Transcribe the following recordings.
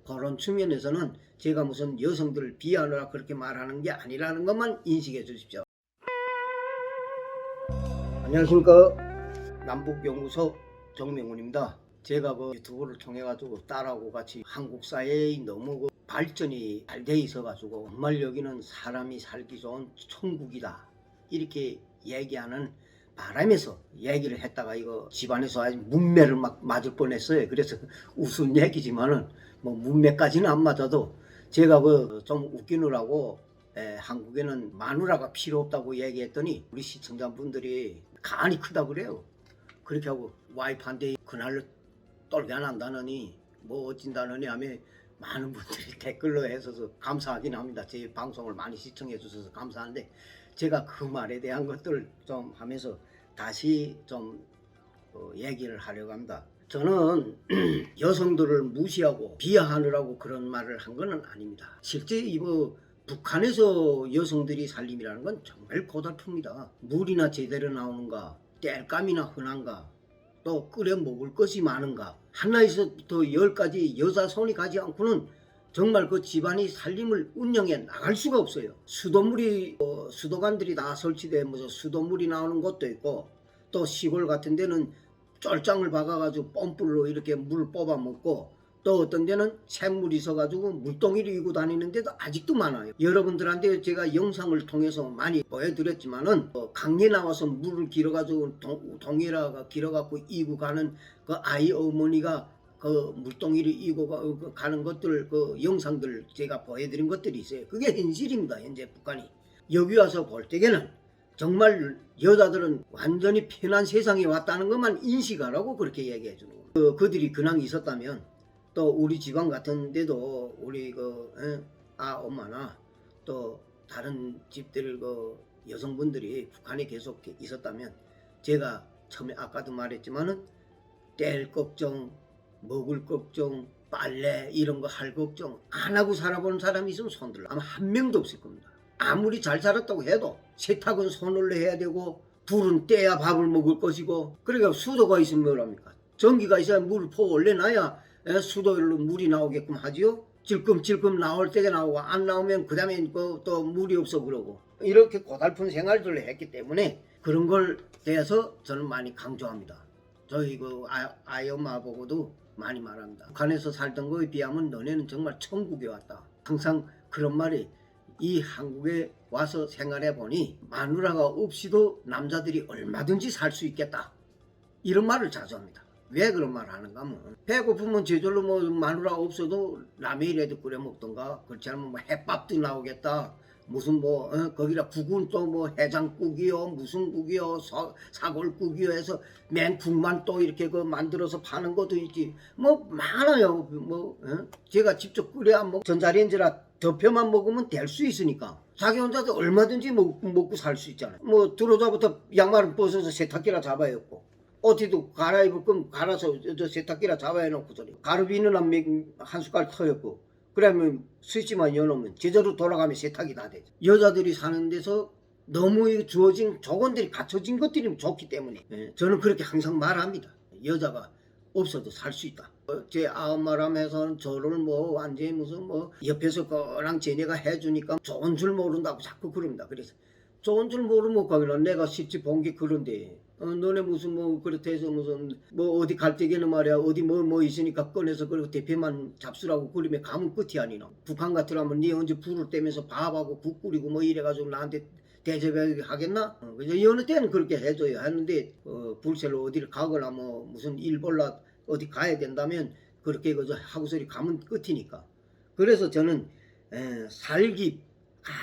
그런 측면에서는 제가 무슨 여성들을 비하하느라 그렇게 말하는 게 아니라는 것만 인식해 주십시오. 안녕하십니까. 남북연구소 정명훈입니다. 제가 그 유튜브를 통해 가지고 딸하고 같이 한국 사회의 너무 그 발전이 잘 돼 있어 가지고 정말 여기는 사람이 살기 좋은 천국이다 이렇게 얘기하는 바람에서 얘기를 했다가 이거 집안에서 아주 문매를 막 맞을 뻔했어요. 그래서 웃은 얘기지만은 뭐 문매까지는 안 맞아도 제가 그 좀 웃기느라고 한국에는 마누라가 필요 없다고 얘기했더니 우리 시청자분들이 간이 크다 그래요. 그렇게 하고 와이프한테 그날로 떨게 안 한다느니 뭐 어찐다느니 하며 많은 분들이 댓글로 해서 감사하긴 합니다. 제 방송을 많이 시청해 주셔서 감사한데 제가 그 말에 대한 것들을 좀 하면서 다시 좀 얘기를 하려고 합니다. 저는 여성들을 무시하고 비하하느라고 그런 말을 한 건 아닙니다. 실제 이거 북한에서 여성들이 살림이라는 건 정말 고달픕니다. 물이나 제대로 나오는가, 땔감이나 흔한가, 또 끓여 먹을 것이 많은가, 하나에서부터 10가지 여자 손이 가지 않고는 정말 그 집안이 살림을 운영해 나갈 수가 없어요. 수돗물이 수도관들이 다 설치돼 무슨 수돗물이 나오는 곳도 있고 또 시골 같은 데는 쫄장을 박아가지고 펌프로 이렇게 물을 뽑아 먹고 또 어떤 데는 샘물이 있어가지고 물동이를 이고 다니는 데도 아직도 많아요. 여러분들한테 제가 영상을 통해서 많이 보여드렸지만은 강에 나와서 물을 길어가지고 동이라가 길어갖고 이고 가는 그 아이 어머니가 그 물동이를 이고 가는 것들 그 영상들 제가 보여드린 것들이 있어요. 그게 현실입니다. 현재 북한이 여기 와서 볼 때에는 정말 여자들은 완전히 편한 세상에 왔다는 것만 인식하라고 그렇게 얘기해 주는 겁니다. 그들이 근황 있었다면 또 우리 집안 같은 데도 우리 엄마나 또 다른 집들 여성분들이 북한에 계속 있었다면 제가 처음에 아까도 말했지만은 뗄 걱정, 먹을 걱정, 빨래 이런 거 할 걱정 안 하고 살아보는 사람이 있으면 손들어 아마 한 명도 없을 겁니다. 아무리 잘 살았다고 해도 세탁은 손으로 해야 되고 불은 떼야 밥을 먹을 것이고 그러니까 수도가 있으면 뭐랍니까? 전기가 있어야 물을 퍼 올려놔야 수도로 물이 나오게끔 하지요. 질끔질끔 나올 때가 나오고 안 나오면 그 다음에 또 물이 없어 그러고 이렇게 고달픈 생활들을 했기 때문에 그런 걸 대해서 저는 많이 강조합니다. 저희 아이 엄마 보고도 많이 말합니다. 북한에서 살던 거에 비하면 너네는 정말 천국에 왔다. 항상 그런 말이 이 한국에 와서 생활해 보니 마누라가 없이도 남자들이 얼마든지 살 수 있겠다. 이런 말을 자주 합니다. 왜 그런 말을 하는가 하면 배고프면 저절로 뭐 마누라 없어도 라면이라도 끓여 먹던가 그렇지 않으면 뭐 햇밥도 나오겠다. 무슨 거기다 국은 또 뭐 해장국이요 무슨 국이요 사골국이요 해서 맨 국만 또 이렇게 만들어서 파는 것도 있지 뭐 많아요. 제가 직접 끓여 전자레인지라 덮여만 먹으면 될 수 있으니까 자기 혼자서 얼마든지 먹고 살 수 있잖아요. 뭐 들어오자부터 양말을 벗어서 세탁기라 잡아야 했고 어디도 갈아입을 거면 갈아서 세탁기라 잡아야 놓고 소리 가루비누 한 숟갈 터였고 그러면 스위치만 여놓으면 제대로 돌아가면 세탁이 다 되죠. 여자들이 사는 데서 너무 주어진 조건들이 갖춰진 것들이 좋기 때문에 저는 그렇게 항상 말합니다. 여자가 없어도 살 수 있다. 제 아엄마라면서는 저를 완전히 무슨 옆에서 거랑 쟤네가 해주니까 좋은 줄 모른다고 자꾸 그럽니다. 그래서 좋은 줄 모르면 거기는 내가 실제 본 게 그런데 너네 무슨 그렇다 해서 무슨 어디 갈 때에는 말이야 어디 있으니까 꺼내서 그리고 대패만 잡수라고 그러면 가면 끝이 아니나. 북한 같으라면 니 언제 불을 떼면서 밥하고 국 끓이고 이래가지고 나한테 대접하겠나? 그래서 여느 때는 그렇게 해줘야 하는데 불셀로 어디를 가거나 무슨 일 볼라 어디 가야 된다면 그렇게 하고서리 가면 끝이니까. 그래서 저는 살기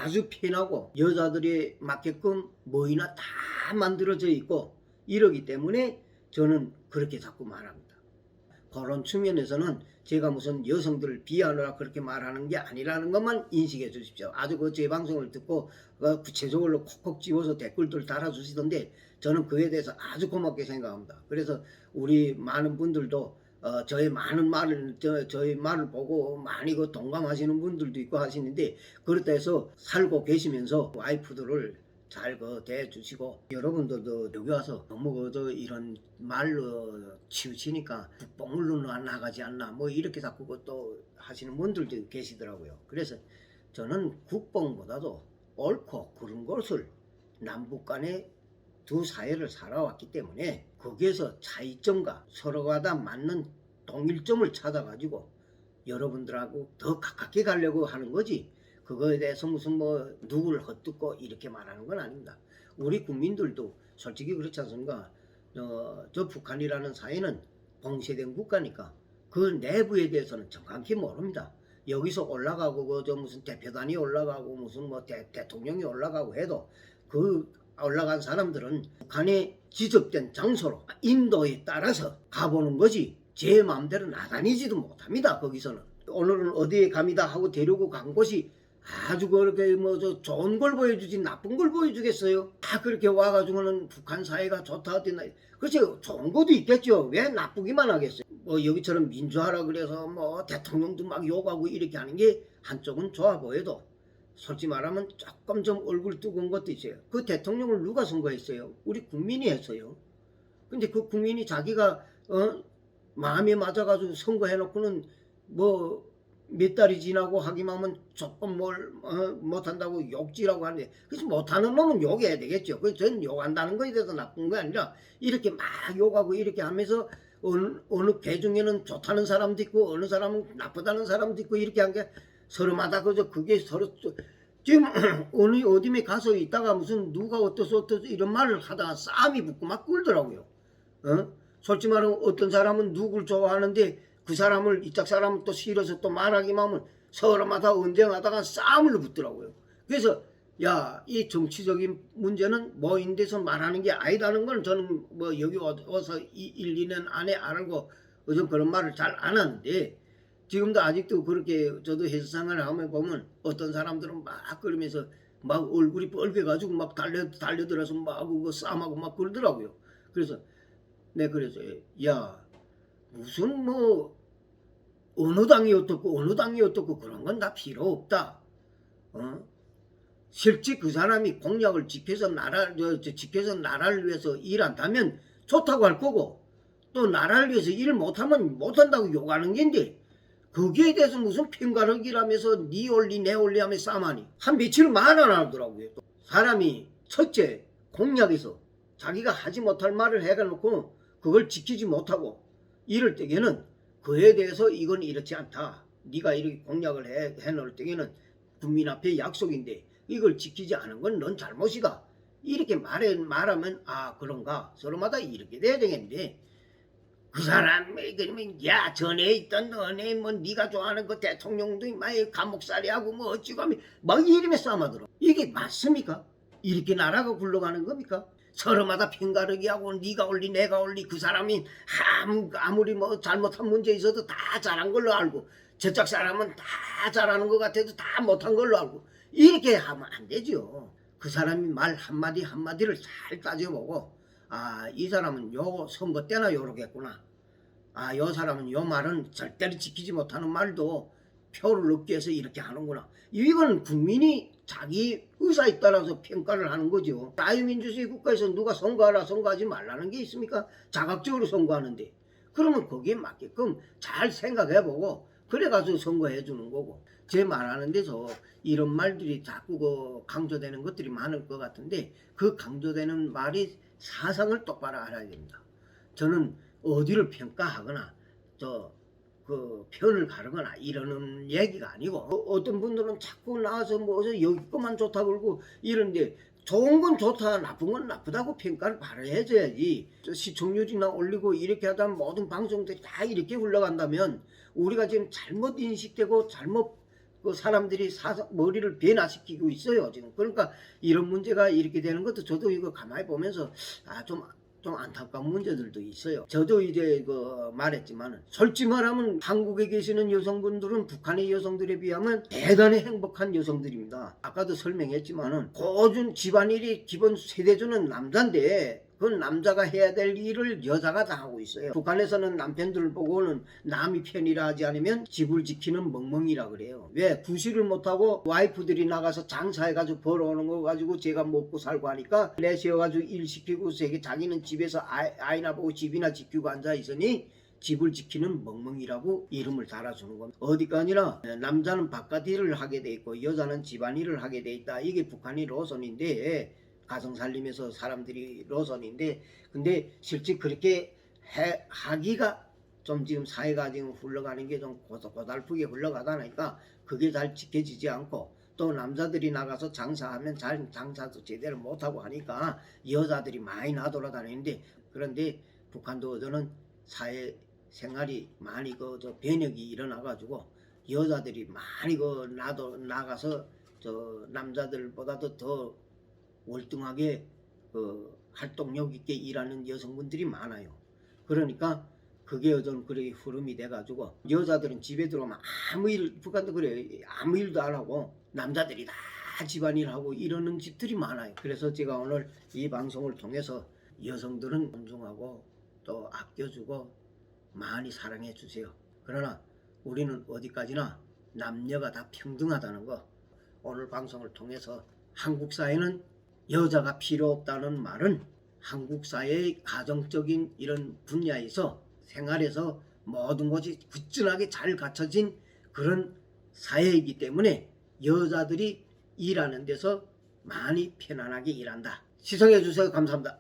아주 편하고 여자들이 맞게끔 뭐이나 다 만들어져 있고 이러기 때문에 저는 그렇게 자꾸 말합니다. 그런 측면에서는 제가 무슨 여성들을 비하하느라 그렇게 말하는 게 아니라는 것만 인식해 주십시오. 아주 제 방송을 듣고 구체적으로 콕콕 집어서 댓글들 달아주시던데 저는 그에 대해서 아주 고맙게 생각합니다. 그래서 우리 많은 분들도 저희 많은 말을 저희 말을 보고 많이 동감하시는 분들도 있고 하시는데 그렇다 해서 살고 계시면서 와이프들을 잘 대주시고 여러분들도 여기 와서 너무 이런 말로 치우치니까 국뽕으로 나가지 않나 뭐 이렇게 자꾸 또 하시는 분들도 계시더라고요. 그래서 저는 국뽕보다도 옳고 그런 것을 남북 간의 두 사회를 살아왔기 때문에 거기에서 차이점과 서로가 다 맞는 동일점을 찾아가지고 여러분들하고 더 가깝게 가려고 하는 거지, 그거에 대해서 무슨 뭐 누구를 헛듣고 이렇게 말하는 건 아닙니다. 우리 국민들도 솔직히 그렇지 않습니까? 저 북한이라는 사회는 봉쇄된 국가니까 그 내부에 대해서는 정확히 모릅니다. 여기서 올라가고 저 무슨 대표단이 올라가고 무슨 뭐 대통령이 올라가고 해도 그 올라간 사람들은 북한에 지적된 장소로 인도에 따라서 가보는 거지 제 마음대로 나다니지도 못합니다. 거기서는 오늘은 어디에 갑니다 하고 데리고 간 곳이 아주 그렇게 뭐 저 좋은 걸 보여주지 나쁜 걸 보여주겠어요? 다 그렇게 와가지고는 북한 사회가 좋다 어디나, 그렇죠. 좋은 것도 있겠죠. 왜 나쁘기만 하겠어요? 뭐 여기처럼 민주화라 그래서 뭐 대통령도 막 욕하고 이렇게 하는 게 한쪽은 좋아 보여도 솔직히 말하면 조금 좀 얼굴 뜨거운 것도 있어요. 그 대통령을 누가 선거했어요? 우리 국민이 했어요. 근데 그 국민이 자기가 마음에 맞아가지고 선거해놓고는 뭐 몇 달이 지나고 하기만 하면 조금 뭘 못한다고 욕지라고 하는데, 그래서 못하는 놈은 욕해야 되겠죠. 그래서 저는 욕한다는 거에 대해서 나쁜 게 아니라 이렇게 막 욕하고 이렇게 하면서 어느 배 중에는 좋다는 사람도 있고 어느 사람은 나쁘다는 사람도 있고 이렇게 한 게 서로마다 그게 서로 지금 어느 어디에 가서 있다가 무슨 누가 어떠서 이런 말을 하다가 싸움이 붙고 막 꿀더라고요. 솔직히 말하면 어떤 사람은 누굴 좋아하는데 그 사람을 이쪽 사람을 또 싫어서 또 말하기만 하면 서로마다 언쟁하다가 싸움을 붙더라고요. 그래서 이 정치적인 문제는 뭐인 데서 말하는 게 아니다는 걸 저는 뭐 여기 와서 1-2년 안에 알고 요즘 그런 말을 잘 안 하는데, 지금도 아직도 그렇게 저도 회사생활을 하면 보면 어떤 사람들은 막 그러면서 막 얼굴이 뻘개가지고 막 달려들어서 막 그거 싸움하고 막 그러더라고요. 그래서 그래서 무슨 뭐 어느 당이 어떻고 어느 당이 어떻고 그런 건 다 필요 없다. 실제 그 사람이 공약을 지켜서 나라를 위해서 일한다면 좋다고 할 거고, 또 나라를 위해서 일 못하면 못한다고 욕하는 게인데 거기에 대해서 무슨 편가르기라면서 니 올리 내 올리 하며 싸움하니 한 며칠 말 안 하더라고요. 사람이 첫째 공약에서 자기가 하지 못할 말을 해가놓고 그걸 지키지 못하고 이럴 때에는 그에 대해서 이건 이렇지 않다. 네가 이렇게 공약을 해놓을 때에는 국민 앞에 약속인데 이걸 지키지 않은 건 넌 잘못이다. 이렇게 말하면 그런가 서로마다 이렇게 돼야 되겠는데, 그 사람이 그러면 전에 있던 너네 뭐 네가 좋아하는 그 대통령도 막 감옥살이하고 뭐 어찌고 하면 막 이름에 싸움하더라. 이게 맞습니까? 이렇게 나라가 굴러가는 겁니까? 서로마다 편가르기하고 네가 올리 내가 올리, 그 사람이 아무리 뭐 잘못한 문제 있어도 다 잘한 걸로 알고 저쪽 사람은 다 잘하는 것 같아도 다 못한 걸로 알고 이렇게 하면 안 되죠. 그 사람이 말 한마디 한마디를 잘 따져보고 이 사람은 요 선거 때나 요러겠구나, 요 사람은 요 말은 절대로 지키지 못하는 말도 표를 얻기 위해서 이렇게 하는구나. 이건 국민이 자기 의사에 따라서 평가를 하는 거죠. 자유민주주의 국가에서 누가 선거하라 선거하지 말라는 게 있습니까? 자각적으로 선거하는데, 그러면 거기에 맞게끔 잘 생각해보고 그래가지고 선거해 주는 거고, 제 말하는 데서 이런 말들이 자꾸 강조되는 것들이 많을 것 같은데 그 강조되는 말이 사상을 똑바로 알아야 됩니다. 저는 어디를 평가하거나 그 편을 가르거나 이러는 얘기가 아니고, 어떤 분들은 자꾸 나와서 뭐 여기 것만 좋다고 그러고 이런데 좋은 건 좋다 나쁜 건 나쁘다고 평가를 바로 해줘야지. 시청률이나 올리고 이렇게 하다 모든 방송들이 다 이렇게 흘러간다면 우리가 지금 잘못 인식되고 잘못 그 사람들이 머리를 변화시키고 있어요 지금. 그러니까 이런 문제가 이렇게 되는 것도 저도 이거 가만히 보면서 좀 안타까운 문제들도 있어요. 저도 이제 말했지만 솔직히 말하면 한국에 계시는 여성분들은 북한의 여성들에 비하면 대단히 행복한 여성들입니다. 아까도 설명했지만은 고준 집안일이 기본 세대주는 남자인데 그건 남자가 해야 될 일을 여자가 다 하고 있어요. 북한에서는 남편들 보고는 남이 편이라 하지 않으면 집을 지키는 멍멍이라 그래요. 왜? 구실을 못하고 와이프들이 나가서 장사해가지고 벌어오는 거 가지고 제가 먹고 살고 하니까 내세워가지고 일 시키고 자기는 집에서 아이나 보고 집이나 지키고 앉아있으니 집을 지키는 멍멍이라고 이름을 달아주는 겁니다. 어디가 아니라 남자는 바깥 일을 하게 돼 있고 여자는 집안일을 하게 돼 있다. 이게 북한이 노선인데, 가정 살림에서 사람들이 노선인데, 근데 실제 그렇게 하기가 좀 지금 사회가 지금 흘러가는 게 좀 고달프게 흘러가다 보니까 그게 잘 지켜지지 않고, 또 남자들이 나가서 장사하면 장사도 제대로 못하고 하니까 여자들이 많이 나돌아다니는데, 그런데 북한도 저는 사회 생활이 많이 변혁이 일어나가지고 여자들이 많이 나가서 남자들보다도 더 월등하게 활동력 있게 일하는 여성분들이 많아요. 그러니까 그게 어떤 그런 흐름이 돼가지고 여자들은 집에 들어오면 북한도 그래요. 아무 일도 안 하고 남자들이 다 집안일하고 이러는 집들이 많아요. 그래서 제가 오늘 이 방송을 통해서 여성들은 존중하고 또 아껴주고 많이 사랑해 주세요. 그러나 우리는 어디까지나 남녀가 다 평등하다는 거, 오늘 방송을 통해서 한국 사회는 여자가 필요 없다는 말은 한국 사회의 가정적인 이런 분야에서 생활에서 모든 것이 굳건하게 잘 갖춰진 그런 사회이기 때문에 여자들이 일하는 데서 많이 편안하게 일한다. 시청해 주셔서 감사합니다.